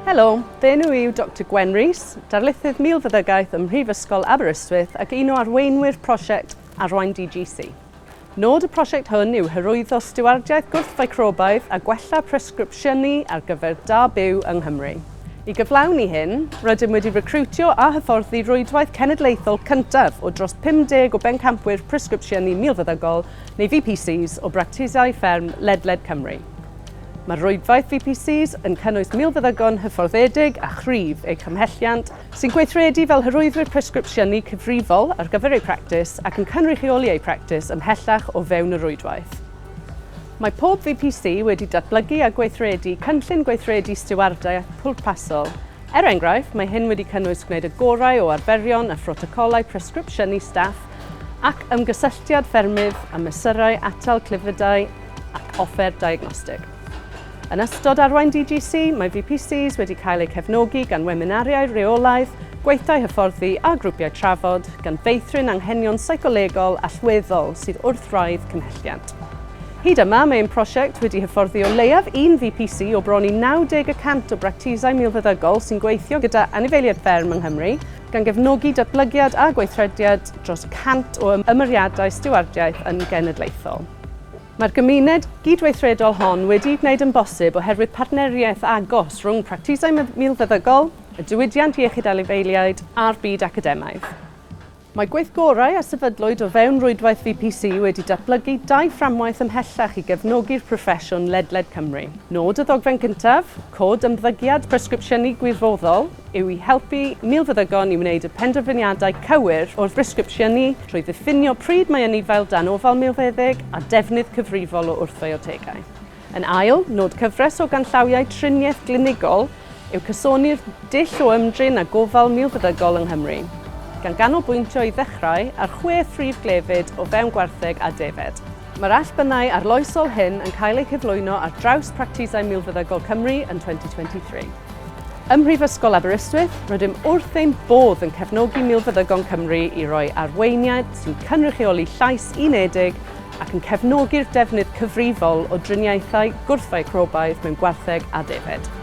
Helo, fe nhw yw Dr Gwen Rees, darlithydd Milfeddygaeth ym Brifysgol Aberystwyth ac un o arweinwyr prosiect Arwain DGC. Nod y prosiect hwn yw hyrwyddo stiwardiaeth gwrthfeicrobaidd a gwella presgripsiynu ar gyfer da byw yng Nghymru. I gyflawni hyn, rydym wedi recrwtio a hyfforddi rhwydwaith cenedlaethol cyntaf o dros 50 o Pencampwyr Presgripsiynu Milffeddygol neu VPCs o bractisau fferm ledled Cymru. Mae'r rhwydwaith VPCs yn cynnwys milfeddygon hyfforddedig a chrif eu cymhelliant sy'n gweithredu fel hyrwyddwyr presgripsiynu cyfrifol ar gyfer eu practis ac yn cynrychioli eu practis ymhellach o fewn y rhwydwaith. Mae pob VPC wedi datblygu a gweithredu cynllun gweithredu stiwardiaeth pwrpasol. Enghraifft, mae hyn wedi cynnwys gwneud y gorau o arferion a phrotocolau presgripsiynu staff ac ymgysylltiad ffermydd a mesurau atal clifydau ac offer diagnostig. Yn ystod Arwain DGC, mae VPCs wedi cael eu cefnogi gan weminariau reolaidd, gweithiau hyfforddi a grwpiau trafod, gan feithrin anghenion seicolegol allweddol sydd wrth raidd cymhelliant. Hyd yma, mae'r prosiect wedi hyfforddi o leiaf un VPC o bron i 90% o bractisau milfeddygol sy'n gweithio gyda anifeiliaid fferm yng Nghymru, gan gefnogi datblygiad a gweithrediad dros 100 o ymyriadau stiwardiaeth yn genedlaethol. Mae'r gymuned gydweithredol hon wedi gwneud yn bosib oherwydd partneriaeth agos rhwng practisau milfeddygol, y diwydiant iechyd anifeiliaid a'r byd academaidd. Mae gweithgorau a sefydlwyd o fewn rhwydwaith VPC wedi datblygu 2 fframwaith ymhellach i gefnogi'r proffesiwn ledled Cymru. Nod y ddogfen cyntaf, cod ymddygiad presgripsiynu gwirfoddol, yw i helpu milfeddygon i wneud y penderfyniadau cywir o'r presgripsiynu trwy ddiffinio pryd mae anifail dan ofal milfeddyg a defnydd cyfrifol o wrthfeiotegau. Yn ail, nod cyfres o ganllawiau triniaeth glinigol yw cysoni'r dull o ymdrin a gofal milfeddygol yng Nghymru, gan ganolbwyntio i ddechrau ar 6 phrif glefyd o fewn gwartheg a defed. Mae'r allbynnau arloesol hyn yn cael eu cyflwyno ar draws practisau milfeddygol Cymru yn 2023. Ym Brifysgol Aberystwyth, rydym wrth ein bodd yn cefnogi milfeddygon Cymru i roi arweiniad sy'n cynrychioli llais unedig ac yn cefnogi'r defnydd cyfrifol o driniaethau gwrthfeicrobaidd mewn gwartheg a defed.